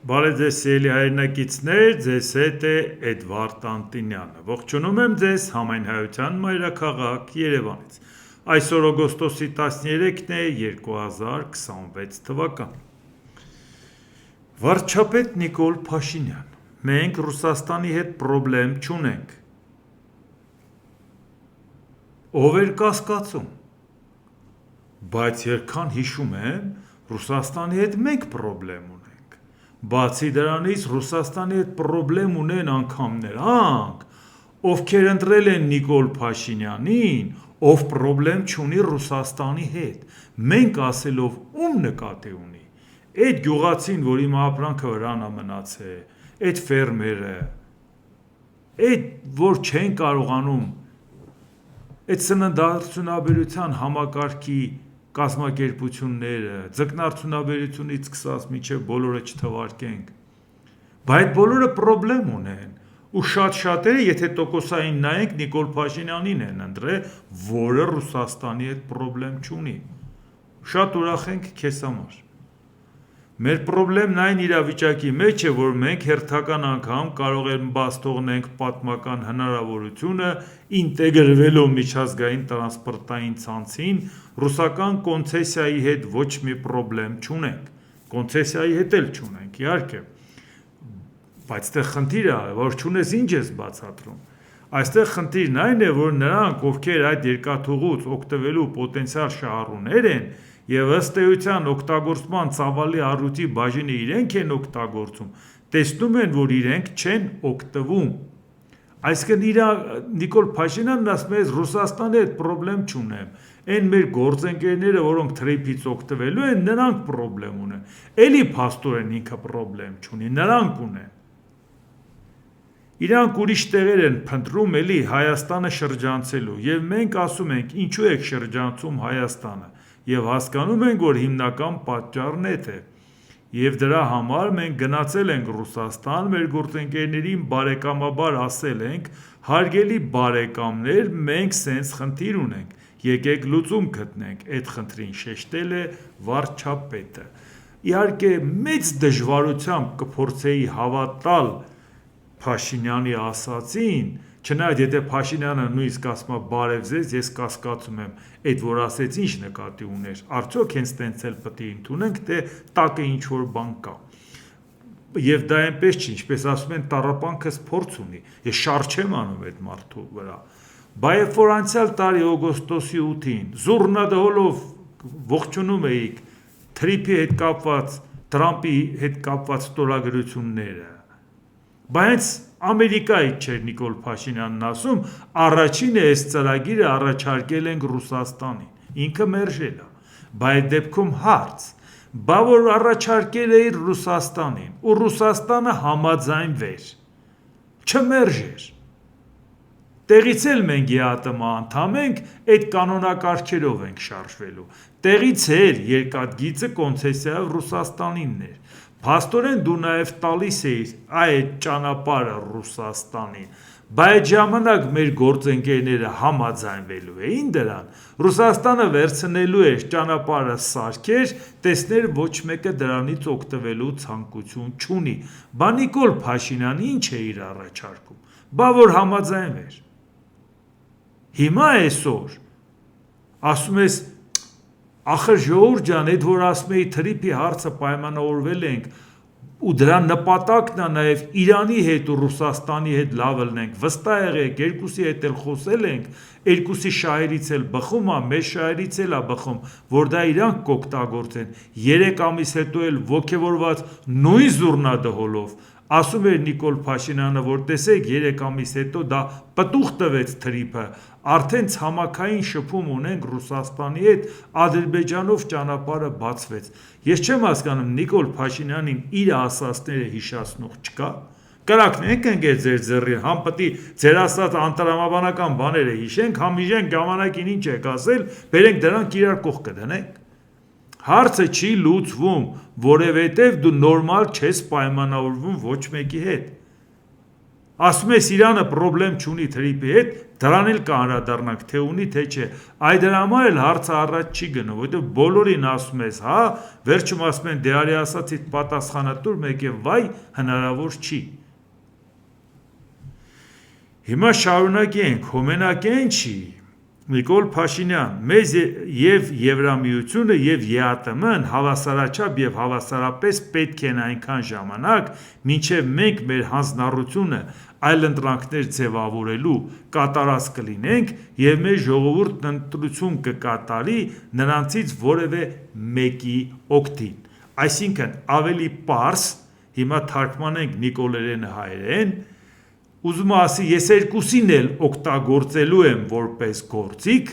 Բարև ձեզ սիրելի հայրենակիցներ, ձեզ հետ է Էդվարդ Անտինյանը։ Ողջունում եմ ձեզ համայնհայության մայրաքաղաք Երևանից։ Այսօր օգոստոսի 13-ն է 2026 թվական։ Վարչապետ Նիկոլ Փաշինյան. Մենք Ռուսաստանի հետ պրոբլեմ չունենք։ Ով էր կասկածում։ Բայց երբքան հիշում եմ, Ռուսաստանի հետ մենք պրոբլեմ ունենք։ Բացի դրանից Ռուսաստանի հետ պրոբլեմ ունեն անգամ նրանք, ովքեր ընտրել են Նիկոլ Փաշինյանին, ով պրոբլեմ չունի Ռուսաստանի հետ։ Մենք ասելով ում նկատի ունի։ Այդ գյուղացին, որ իմ ապրանքը վրան է մնացել, այդ ֆերմերը, այդ որ չեն կարողանում այդ սննդարդյունաբերության համակարգի կազմակերպությունները, ձկնարդյունաբերությունից սկսած մինչև բոլորը չթվարկենք, բայց այդ բոլորը պրոբլեմ ունեն, ու շատ-շատերը, եթե տոկոսային նայենք, Նիկոլ Փաշինյանին են ընտրել, որը Ռուսաստանի հետ պրոբլեմ չունի։ Շատ ուրախ ենք քեզ համար։ Մեր պրոբլեմն այն իրավիճակի մեջ է, որ մենք հերթական անգամ կարող ենք բաց թողնենք պատմական հնարավորությունը ինտեգրվելով միջազգային տրանսպորտային ցանցին, ռուսական կոնցեսիայի հետ ոչ մի պրոբլեմ չունենք, կոնցեսիայի հետ էլ չունենք, իհարկե, բայց այստեղ խնդիրը, որ չունես ինչ ես բացատրում։ Այստեղ խնդիրն այն է, որ նրանք, ովքեր այդ երկաթուղուց օգտվելու պոտենցիալ շահառուներ են, եւ ըստ էության օգտագործման ծավալի առույթի բաժինը իրենք են օգտագործում, տեսնում են, որ իրենք չեն օգտվում։ Այսինքն Նիկոլ Փաշինյանն ասում է, Ռուսաստանի հետ պրոբլեմ չունեմ, այն մեր գործընկերները, որոնք թրիփից օգտվելու են, նրանք պրոբլեմ ունեն։ Էլի փաստորեն ինքը պրոբլեմ չունի, նրանք ունեն։ Իրանք ուրիշ տեղեր են փնտրում էլի Հայաստանը շրջանցելու, եւ մենք ասում ենք, ինչու եք շրջանցում Հայաստանը, եւ հասկանում ենք, որ հիմնական պատճառն է թե։ Եվ դրա համար մենք գնացել ենք Ռուսաստան, մեր գործընկերներին բարեկամաբար ասել ենք, հարգելի բարեկամներ, մենք սենց խնդիր ունենք, եկեք լուծում գտնենք, այդ խնդրին շեշտել է վարչապետը։ Իհարկե մեծ դժվարությամբ կփորձեի հավատալ Փաշինյանի ասածին, չնայած եթե Փաշինյանը նույնիսկ ասում է բարև ձեզ, ես կասկածում եմ, այդ որ ասեց ինչ նկատի ուներ, արդյոք հենց տենց էլ պետք է ընդունենք, թե տակը ինչ որ բան կա։ Եվ դա այնպես չի, ինչպես ասում են, տառապանքս փորձ ունի, ես շարժ չեմ անում այդ մարդու վրա։ Բայց որ անցյալ տարի օգոստոսի 8-ին զուռնադհոլով ողջունում էիք թրիփի հետ կապված, Տրամպի հետ կապված ստորագրությունները, բայց Ամերիկայից չէր Նիկոլ Փաշինյանն ասում, առաջինը այս ծրագիրը առաջարկել ենք Ռուսաստանին, ինքը մերժել է, բայց դեպքում հարց, բա որ առաջարկել էիր Ռուսաստանին, ու Ռուսաստանը համաձայնվեր, չմերժեր, տեղից էլ մենք ԵԱՏՄ անդամ ենք, այդ կանոնակարգերով ենք շարժվելու, տեղից էլ երկաթգիծը կոնցեսիայով Ռուսաստանինն էր, փաստորեն դու նաև տալիս էիր այդ ճանապարհը Ռուսաստանին, բայց ժամանակ մեր գործընկերները համաձայնվելու էին դրան, Ռուսաստանը վերցնելու էր ճանապարհը սարքեր, տեսներ ոչ մեկը դրանից օգտվելու ցանկություն չունի, բա Նիկոլ Փաշինյանը ինչ է իր առաջարկում, բա որ համաձայնվեր։ Հիմա այսօր ասում ես ախր ժողովուրդ ջան, այդ որ ասում էի թրիփի հարցը պայմանավորվել ենք ու դրա նպատակն է նաև Իրանի հետ ու Ռուսաստանի հետ լավ լնենք, վստահ եղեք, երկուսի հետ էլ խոսել ենք, երկուսի շահերից էլ բխում է, մեր շահերից էլ է բխում, որ դա իրանք կօգտագործեն, 3 ամիս հետո էլ ոգևորված նույն զուռնադհոլով ասում էր Նիկոլ Փաշինյանը, որ տեսեք 3 ամիս հետո դա պտուղ տվեց թրիփը, արդեն ցամաքային շփում ունենք Ռուսաստանի հետ, Ադրբեջանով ճանապարհը բացվեց։ Ես չեմ հասկանում Նիկոլ Փաշինյանին իր ասածները հիշացնող չկա։ Կրակնենք ընկեր ձեր ձեռին, համ պետք է ձեր ասած անտրամաբանական բաները հիշենք, համ հիշենք ժամանակին ինչ եք ասել, բերենք դրանք իրար կողքը դնենք։ Հարցը չի լուծվում, որովհետև դու նորմալ չես պայմանավորվում ոչ մեկի հետ։ ասում ես Իրանը պրոբլեմ չունի թրիպի հետ, դրան էլ կանդրադառնանք, թե ունի, թե չէ։ Այդ դրա համար էլ հարցը առաջ չի գնում, որովհետև բոլորին ասում ես, հա, վերջում ասում են դե արի ասացիդ պատասխանը տուր, մեկ է վայ, հնարավոր չի։ Հիմա շարունակենք, հոմենակեն չի։ Նիկոլ Փաշինյան, մեզ եւ Եվրամիությունը եւ ԵԱՏՄ-ն հավասարաչափ եւ հավասարապես պետք են այնքան ժամանակ, մինչեւ մենք մեր հանձնառությունը այլընտրանքներ ձևավորելու կատարած կլինենք եւ մեր ժողովուրդն ընտրություն կկատարի նրանցից որևէ մեկի օգտին։ Այսինքն ավելի պարզ, հիմա թարգմանենք նիկոլերենը հայերեն, ուզում ասի ես երկուսին էլ օգտագործելու եմ որպես գործիք,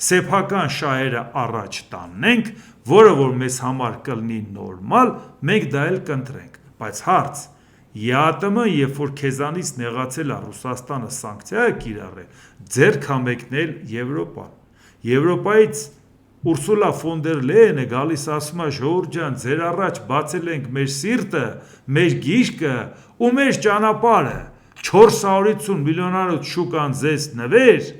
սեփական շահերը առաջ տանենք, որը որ մեզ համար կլինի նորմալ, մենք դա էլ կընտրենք, բայց հարց, ԵԱՏՄ-ը, երբ որ քեզանից նեղացել է Ռուսաստանը սանկցիա է կիրառել, ձեռք համեկնել Եվրոպան։ Եվրոպայից Ուրսուլա ֆոն դեր Լեյենը գալիս ասում է ժողովուրդ ջան, ձեր առաջ բացել ենք մեր սիրտը, մեր գիրկը ու մեր ճանապարհը, 450 միլիոնանոց շուկան ձեզ նվեր,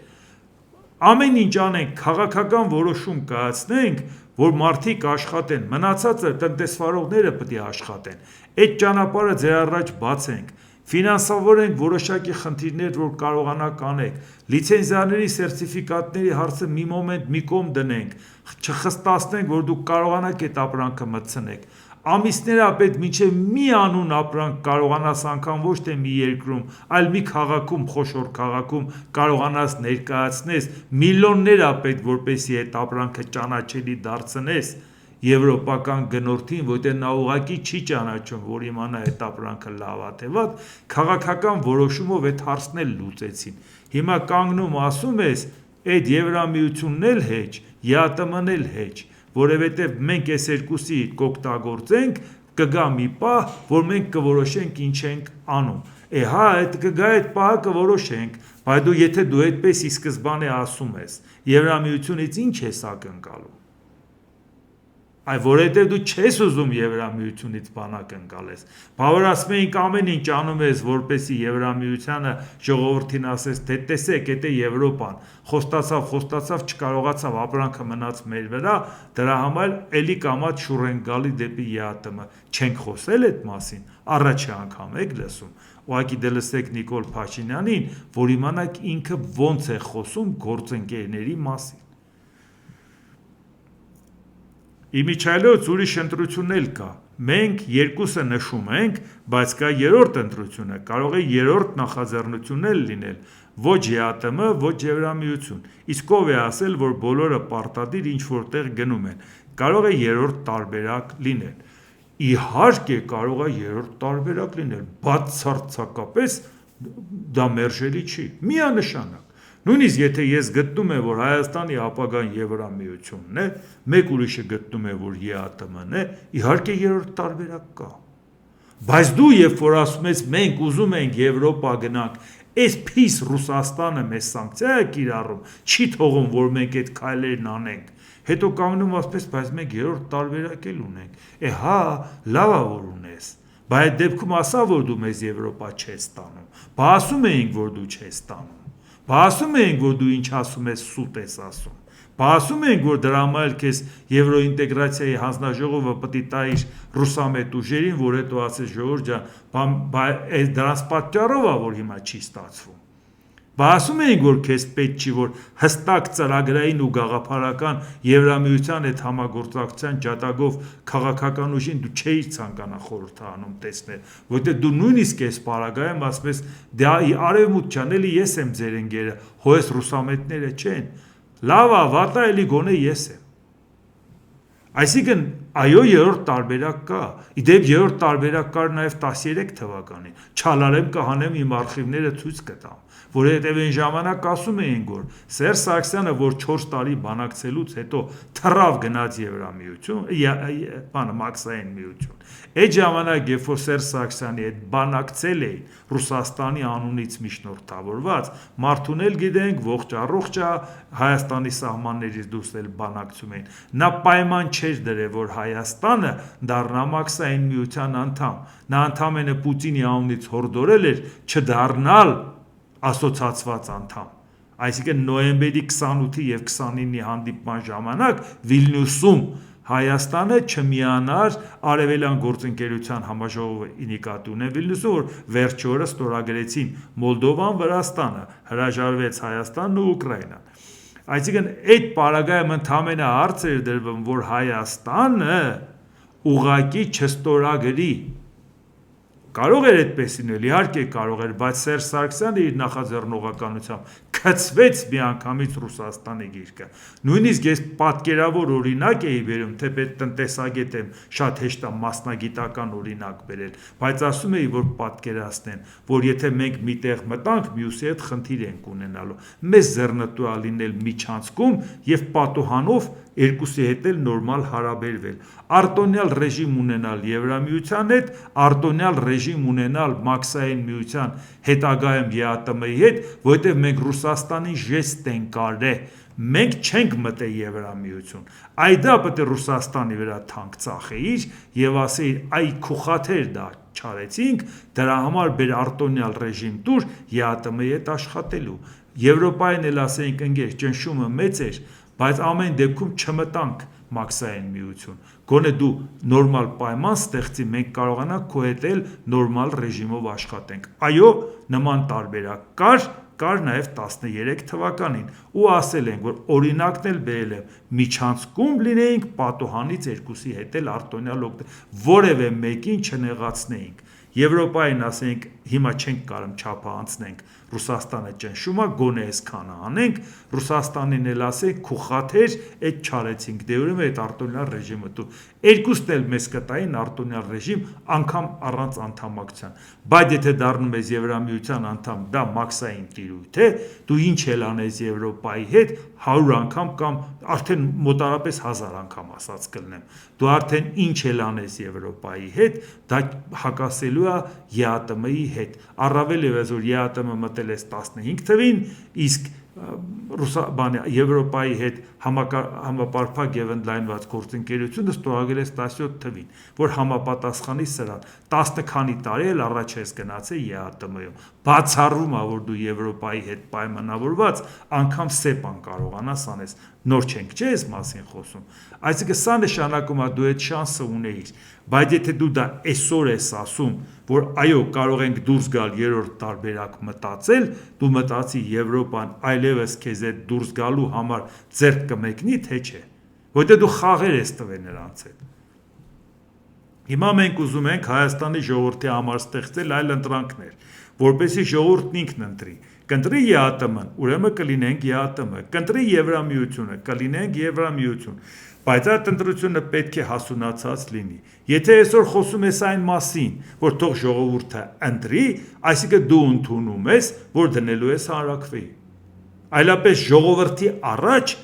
ամեն ինչ անենք, քաղաքական որոշում կայացնենք, որ մարդիկ աշխատեն, մնացածը տնտեսվարողները պետք է աշխատեն, այդ ճանապարհը ձեր առաջ բացենք, ֆինանսավորենք որոշակի խնդիրներ, որ կարողանաք անեք, լիցենզիաների, սերտիֆիկատների հարցը մի մոմենտ մի կողմ դնենք, չխստացնենք, որ դուք կարողանաք այդ ապրանքը մտցնեք, ամիսներ ապետ մինչև մի անուն ապրանք կարողանաս անգամ ոչ թե մի երկրում, այլ մի քաղաքում, խոշոր քաղաքում կարողանաս ներկայացնես, միլիոններ ապետ, որպեսզի այդ ապրանքը ճանաչելի դարձնես եվրոպական գնորդին, որտեղ նա ուղղակի չի ճանաչում, որ իմանա այդ ապրանքը լավ է թե վատ, քաղաքական որոշումով այդ հարցն էլ լուծեցին։ Հիմա կանգնում ասում ես, այդ Եվրամիությունն էլ հեչ, ԵԱՏՄ-ն էլ հեչ, որովհետև մենք այս երկուսի կօգտագործենք, կգա մի պահ, որ մենք կորոշենք ինչ ենք անում։ Հա, կգա այդ պահը կորոշենք, բայց դու եթե դու այդպես ի սկզբանե ասում ես, Եվրամիությունից ինչ ես ակնկալում։ Այ որովհետև դու չես ուզում Եվրամիությունից բանակ ընկալես։ Բավար ասում էինք ամեն ինչ անում ես, որպեսզի Եվրամիությանը ժողովրդին ասես, թե տեսեք, դա Եվրոպան, խոստացավ, չկարողացավ, ապրանքը մնաց մեր վրա, դրա համար էլի կամած շուռ են գալի դեպի ԵԱՏՄ։ Չենք խոսել այդ մասին, առաջի անգամ եք լսում։ Ուղղակի դե լսեք Նիկոլ Փաշինյանին, որ իմանաք ինքը ոնց է խոսում գործընկերների մասին։ Իմիջայլոց ուրիշ ընտրություն էլ կա, մենք երկուսը նշում ենք, բայց կա երրորդ ընտրությունը, կարող է երրորդ նախաձեռնությունն էլ լինել, ոչ ԵԱՏՄ, ոչ Եվրամիություն, իսկ ով է ասել, որ բոլորը պարտադիր ինչ որտեղ գնում են, կարող է երրորդ տարբերակ լինել, իհարկե կարող է երրորդ տարբերակ լինել, բացարձակապես դա մերժելի չի, միանշանակ, նույնիսկ եթե ես գտնում եմ, որ Հայաստանի ապագան Եվրամիությունն է, մեկ ուրիշը գտնում է, որ ԵԱՏՄ-ն է, իհարկե երրորդ տարբերակ կա։ Բայց դու երբ որ ասում ես մենք ուզում ենք Եվրոպա գնանք, այս փիս Ռուսաստանը մեզ սանկցիա է կիրառում, չի թողում, որ մենք այդ քայլերն անենք, հետո կանգնում ասպես, բայց մենք երրորդ տարբերակ էլ ունենք, հա, լավ է որ ունես, բայց այդ դեպքում ասա, որ դու մեզ Եվրոպա չես տանում, բա ասում էինք, որ դու չես տանում, բա ասում էինք, որ դու ինչ ասում ես, սուտ ես ասում, բա ասում էինք, որ դրա համար քեզ Եվրոինտեգրացիայի հանձնաժողովը պետք է տա իր ռուսամետ ուժերին, որ հետո ասես ժողովուրդ ջան, դրանց պատճառով է, որ հիմա չի ստացվում։ Բա ասում էինք, որ քեզ պետք չի, որ հստակ ծրագրային ու գաղափարական Եվրամիության հետ համագործակցության ջատագով քաղաքական ուժին դու չէիր ցանկանա խորհրդանում տեսնել, որովհետև դու նույնիսկ այս պարագայում ասում ես, դա արևմուտք չան, էլի ես եմ ձեր ընկերը, հո այս ռուսամետները չեն, լավ է, վատա էլի գոնե ես եմ։ Այսինքն, այո, երրորդ տարբերակ կա, իդեպ երրորդ տարբերակ կար նաև 13 թվականին, չալարեմ կհանեմ իմ արխիվները ցույց կտամ, որովհետև այն ժամանակ ասում էին, որ Սերժ Սարգսյանը, որ 4 տարի բանակցելուց հետո թռավ գնաց Եվրամիություն, մաքսային միություն, այդ ժամանակ, երբ որ Սերժ Սարգսյանի հետ բանակցել էին Ռուսաստանի անունից միջնորդավորված, մարդուն էլ գիտենք, ողջ առողջ Հայաստանի սահմաններից դուրս էլ բանակցում էին, նա պայման չէր դրել, որ Հայաստանը դառնա մաքսային միության անդամ։ Նա ընդամենը Պուտինի անունից հորդորել էր չդառնալ ասոցացված անդամ։ Այսինքն նոյեմբերի 28-ի եւ 29-ի հանդիպման ժամանակ Վիլնյուսում Հայաստանը չմիանար Արևելյան գործընկերության համաժողովի նկատի ունեն Վիլնյուսում, որ վերջի օրը ստորագրեցին Մոլդովան, Վրաստանը, հրաժարվեց Հայաստանն ու Ուկրաինան։ Այսինքն այդ պարագայում ընդամենը հարց էր դրվում, որ Հայաստանը ուղղակի չստորագրի։ Կարող էր այդպես լինել, իհարկե կարող էր, բայց Սերժ Սարգսյանը իր նախաձեռնողականությամբ քցվեց միանգամից Ռուսաստանի գիրկը։ Նույնիսկ ես պատկերավոր օրինակ էի բերում, թեպետ տնտեսագետ եմ, շատ հեշտ է մասնագիտական օրինակ բերել, բայց ասում էի, որ պատկերացնեն, որ եթե մենք միտեղ մտանք, մյուսի հետ խնդիր ենք ունենալու։ Մեզ ձեռնտու է լինել միջանցքում եւ պատուհանով երկուսի հետ էլ նորմալ հարաբերվել։ Արտոնյալ ռեժիմ ունենալ Եվրամիության հետ, արտոնյալ ռեժիմ ունենալ մաքսային միության հետագայում ԵԱՏՄ-ի հետ, որովհետև մենք Ռուսաստանին ժեստ ենք կարել, մենք չենք մտել Եվրամիություն։ Այդա պետք է Ռուսաստանի վրա թանկ ծախեիր եւ ասեիր, այ քուխաթեր դա չարեցինք, դրա համար բեր արտոնյալ ռեժիմ տուր ԵԱՏՄ-ի հետ աշխատելու։ Եվրոպային էլ ասեինք ընկեր, ճնշումը մեծ էր, բայց ամեն դեպքում չմտանք մաքսային միություն։ Գոնե դու նորմալ պայման ստեղծի, մենք կարողանանք քո հետ էլ նորմալ ռեժիմով աշխատենք։ Այո, նման տարբերակ կար նաև 13 թվականին ու ասել ենք, որ օրինակն էլ բերել եմ, միջանցքում լինեինք պատուհանից երկուսի հետ էլ արտոնյալ որևէ մեկին չնեղացնեինք։ Եվրոպային ասենք, հիմա չենք կարում չափը անցնենք, Ռուսաստանը ճնշում է, գոնե այսքանը անենք, Ռուսաստանին էլ ասենք, քուխաթեր, այդ չարեցինք, դե ուրեմն այդ արտոնյալ ռեժիմը դու երկուսն էլ մեզ կտային արտոնյալ ռեժիմ, անգամ առանց անդամակցության։ Բայց եթե դառնում ես Եվրամիության անդամ, դա մաքսային տիրույթ է, դու ինչ էլ անես Եվրոպայի հետ, 100 անգամ կամ արդեն մոտարապես 1000 անգամ ասած կլնեմ։ Դու արդեն ինչ էլ անես Եվրոպայի հետ, դա հակասելու է ԵԱՏՄ-ի հետ։ Առավել ևս որ ԵԱՏՄ մտել է 15 թվին, իսկ Եվրոպայի հետ համապարփակ եւ ընդլայնված գործընկերությունը ստորագրել է 17 թվին, որ համապատասխանի սրան 10 քանի տարի էլ առաջ ես գնացել ԵԱՏՄ-ում։ Բացառում է, որ դու Եվրոպայի հետ պայմանավորված անգամ սեպան կարողանաս անես։ Նոր չենք, չէ՞ այս մասին խոսում։ Այսինքն սա նշանակում է դու այդ շանսը ունեիր, բայց եթե դու դա այսօր ես ասում, որ այո, կարող ենք դուրս գալ երրորդ տարբերակ մտածել, դու մտածի Եվրոպան այլևս քեզ այդ դուրս գալու համար ձեռք կմեկնի, թե չէ։ Որտեղ դու խաղեր ես տվել նրանց հետ։ Հիմա մենք ուզում ենք Հայաստանի ժողովրդի համար ստեղծել այլ ընտրանքներ, որպեսզի ժողովուրդն ինքն ընտրի։ Կընտրի ԵԱՏՄ-ն, ուրեմն կլինենք ԵԱՏՄ, կընտրի Եվրամիությունը, կլինենք Եվրամիություն, բայց այդ ընտրությունը պետք է հասունացած լինի։ Եթե այսօր խոսում ես այն մասին, որ թող ժողովուրդը ընտրի, այսինքն դու ընդունում ես, որ դնելու ես հանրաքվեի։ Այլապես ժողովրդի առաջ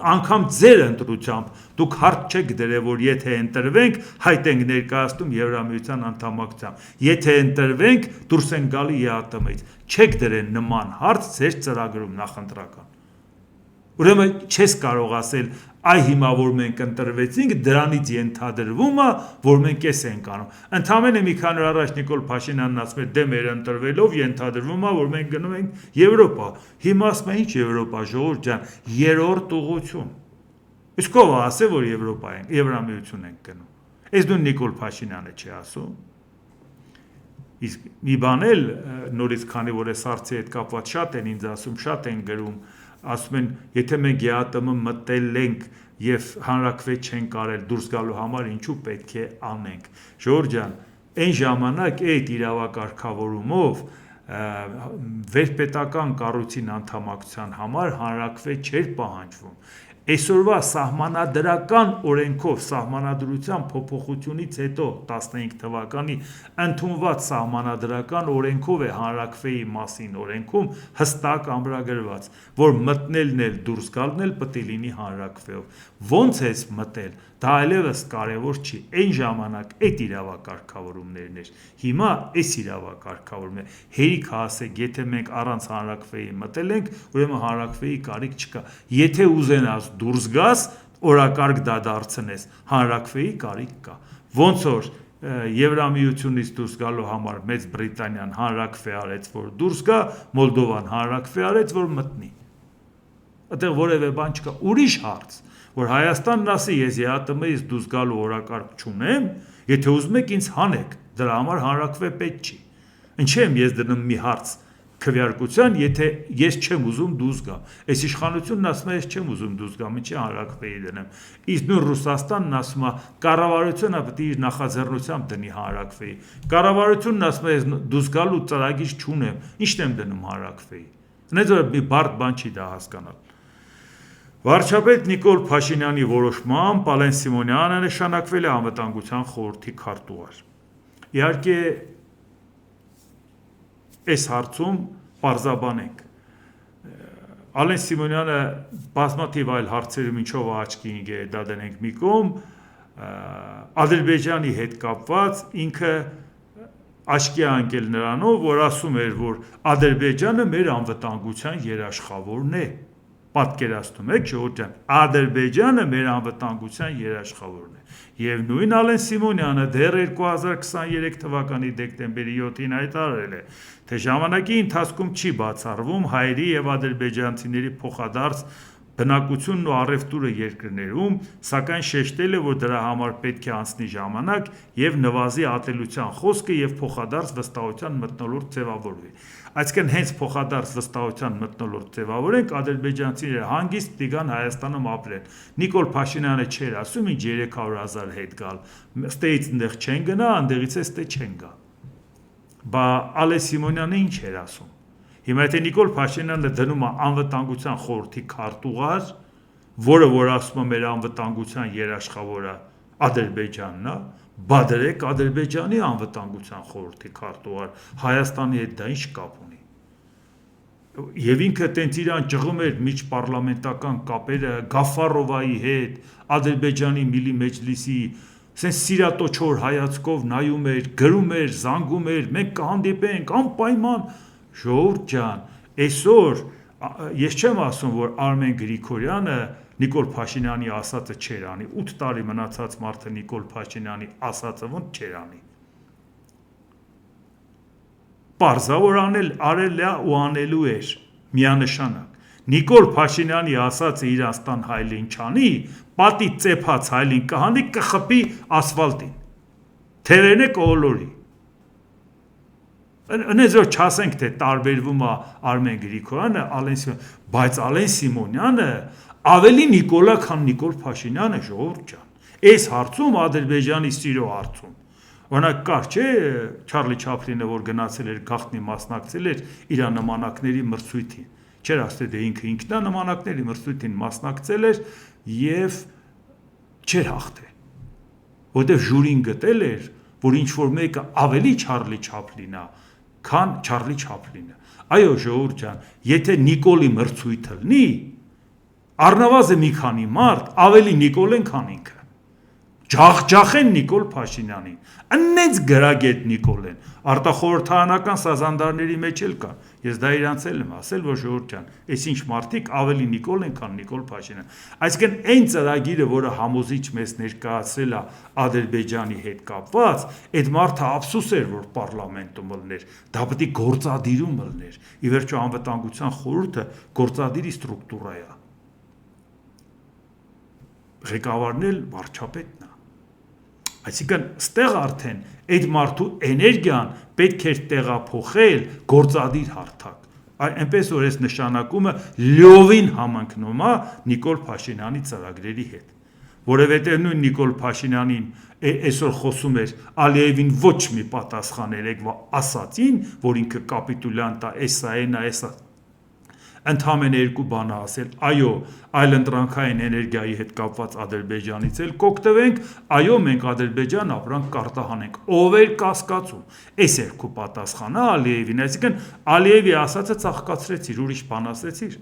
անգամ ձեր ընտրությամբ դուք հարց չեք դրել, որ եթե ընտրվենք, հայտ ենք ներկայացնում Եվրամիության անդամակցությամբ։ Եթե ընտրվենք, դուրս են գալի ԵԱՏՄ-ից։ Չեք դրել նման հարց ձեր ծրագրում նախընտրական։ Ուրեմն չես կարող ասել, այ հիմա որ մենք ընտրվեցինք, դրանից ենթադրվում է, որ մենք էս ենք անում։ Ընդամենը մի քանի օր առաջ Նիկոլ Փաշինյանն ասում էր, դե մեր ընտրվելով ենթադրվում է, որ մենք գնում ենք Եվրոպա։ Հիմա ասում են, ինչ Եվրոպա, ժողովուրդ ջան, երրորդ ուղղություն։ Իսկ ով է ասել, որ Եվրոպա ենք, Եվրամիություն ենք գնում։ Այս նույն Նիկոլ Փաշինյանը չի ասում։ Իսկ մի բան էլ նորից քանի որ այս հարցի հետ կապված շատ են ինձ ասում, շատ են գրում, ասում են, եթե մենք ԵԱՏՄ մտել ենք եւ հանրաքվե չենք արել դուրս գալու համար, ինչու պետք է անենք։ Ժողովուրդ ջան, այն ժամանակ այդ իրավակարգավորումով վերպետական կառույցին անդամակցության համար հանրաքվե չէր պահանջվում։ Այսօրվա սահմանադրական օրենքով սահմանադրության փոփոխությունից հետո 15 թվականի ընդունված սահմանադրական օրենքով է հանրաքվեի մասին օրենքում հստակ ամրագրված, որ մտնելն էլ դուրս գալն էլ պետք է լինի հանրաքվեով։ Ոնց է մտել, դա այլևս կարևոր չի։ Այն ժամանակ այդ իրավակարգավորումներն էր։ Հիմա այս իրավակարգավորումն է։ Հերիք ասեք, եթե մենք առանց հանրաքվեի մտել ենք, ուրեմն հանրաքվեի կարիք չկա։ Եթե ուզենաս դուրս գաս, օրակարգ դա դարձնես, հանրաքվեի կարիք կա։ Ոնց որ Եվրամիությունից դուրս գալու համար Մեծ Բրիտանիան հանրաքվե արեց, որ դուրս գա, Մոլդովան հանրաքվե արեց, որ մտնի։ Այդտեղ որևէ բան չկա։ Ուրիշ հարց, որ Հայաստանն ասի, ես ԵԱՏՄ-ից դուրս գալու օրակարգ չունեմ, եթե ուզում եք ինձ հանեք, դրա համար հանրաքվե պետք չի։ Ինչի՞ եմ ես դնում մի հարց քվեարկության, եթե ես չեմ ուզում դուրս գա։ Այս իշխանությունն ասում է, ես չեմ ուզում դուրս գամ, ինչի հանրաքվեի դնեմ։ Իսկ նույն Ռուսաստանն ասում է, կառավարությունը պետք է իր նախաձեռնությամբ դնի հանրաքվեի։ Կառավարությունն ասում է, ես դուրս գալու ծրագիր չունեմ, ի՞նչն եմ դնում հանրաքվեի։ Նայած որ մի բարդ բան չի դա հասկանալ։ Վարչապետ Նիկոլ Փաշինյանի որոշմամբ Ալեն Սիմոնյանը նշանակվել է Անվտանգության խորհրդի քարտուղար։ Իհարկե այս հարցում պարզաբանենք։ Ալեն Սիմոնյանը բազմաթիվ այլ հարցերում ինչով աչքի ընկե, դա դնենք մի կողմ, Ադրբեջանի հետ կապված ինքը աչքի անկել նրանով, որ ասում էր, որ Ադրբեջանը մեր անվտանգության երաշխավորն է։ Պատկերացնում եք, ժողովուրդ ջան, Ադրբեջանը մեր անվտանգության երաշխավորն է։ Եվ նույն Ալեն Սիմոնյանը դեռ 2023 թվականի դեկտեմբերի 7-ին հայտարարել է, թե ժամանակի ընթացքում չի բացառվում հայերի եւ ադրբեջանցիների փոխադարձ բնակությունն ու առևտուրը երկրներում, սակայն շեշտել է, որ դրա համար պետք է անցնի ժամանակ եւ նվազի ատելության խոսքը եւ փոխադարձ վստահության մթնոլորտ ձևավորվի։ Այսինքն հենց փոխադարձ վստահության մթնոլորտ ձևավորենք, ադրբեջանցիները հանգիստ տիգան Հայաստանում ապրեն։ Նիկոլ Փաշինյանը չէր ասում, ինչ 300,000 հետ գալ, ստեից այնտեղ չեն գնա, այնտեղից է ստե չեն գա։ Բա Ալեն Սիմոնյանը ինչ էր ասում։ Հիմա եթե Նիկոլ Փաշինյանը դնում է անվտանգության խորհրդի քարտուղար, որը որ ասում է մեր անվտանգության երաշխավորը Ադրբեջանն է, բա դրեք Ադրբեջանի անվտանգության խորհրդի քարտուղար, Հայաստանի հետ դա ինչ կապ ունի։ Եվ ինքը տենց իրան ճղում էր միջպարլամենտական կապերը Գաֆարովայի հետ, Ադրբեջանի Միլի Մեջլիսի սենց սիրատոչոր հայացքով նայում էր, գրում էր, զանգում էր, մենք կհանդիպենք անպայման։ Ժողովուրդ ջան, այսօր ես չեմ ասում, որ Արմեն Գրիգորյանը Նիկոլ Փաշինյանի ասածը չեր անի, 8 տարի մնացած մարդը Նիկոլ Փաշինյանի ասածը ոնց չեր անի։ Պարզա որ արել է ու անելու էր միանշանակ։ Նիկոլ Փաշինյանի ասածը Իրաստան հայլին չանի, պատի ծեփած հայլին կհանի կխփի ասֆալտին։ Թերենը կոլորի։ Այնպես որ չասենք, թե տարբերվում է Արմեն Գրիգորյանը, Ալեն Սիմոնյանը, բայց Ալեն Սիմոնյանը ավելի Նիկոլա, քան Նիկոլ Փաշինյանը, ժողովուրդ ջան։ Այս հարցում Ադրբեջանի սիրո հարցում։ Օրինակ կար չէ Չարլի Չապլինը, որ գնացել էր գաղտնի մասնակցել էր իր նմանակների մրցույթին։ Չէր ասել դե ինքը ինքնանմանակների մրցույթին մասնակցել էր եւ չէր հաղթել։ Որտեւ ժյուրին գտել էր, որ ինչ որ մեկը ավելի Չարլի Չապլին է, քան Չարլի Չապլինը։ Այո, ժողովուրդ ջան, եթե Նիկոլի մրցույթը լինի, առնվազն մի քանի մարդ ավելի Նիկոլ են, քան ինքը։ Ջախջախեն Նիկոլ Փաշինյանին, այնենց գրագետ Նիկոլ են, արտախորհրդարանական սազանդարների մեջ էլ կան։ Ես դա իրանց էլ եմ ասել, որ ժողովուրդ ջան, այսինչ մարդիկ ավելի Նիկոլ են, քան Նիկոլ Փաշինյան։ Այսինքն այն ծրագիրը, որը համոզիչ մեզ ներկայացրել է Ադրբեջանի հետ կապված, այդ մարդը ափսոս էր, որ պարլամենտում ելներ, դա պետք է գործադիրում ելներ։ Ի վերջո անվտանգության խորհուրդը գործադիրի ստրուկտուրա է։ Ղեկավարն էլ վարչապետն է։ Այսինքն ստեղ արդեն այդ մարդու էներգիան պետք էր տեղափոխել գործադիր հարթակ։ Այնպես որ այս նշանակումը լիովին համընկնում է Նիկոլ Փաշինյանի ծրագրերի հետ։ Որովհետև նույն Նիկոլ Փաշինյանին այսօր խոսում էր Ալիևին ոչ մի պատասխան երեկվա ասացին, որ ինքը կապիտուլյանտ է, էսա է, էսա ընդհանրեն երկու բան ասել, այո, այլընտրանքային էներգիայի հետ կապված Ադրբեջանից էլ կօգտվենք, այո, մենք Ադրբեջան ապրանք կարտահանենք, ով էր կասկածում։ Այս երկու պատասխանը Ալիևին, այսինքն Ալիևի ասածը ծաղկացրեցիր, ուրիշ բան ասեցիր։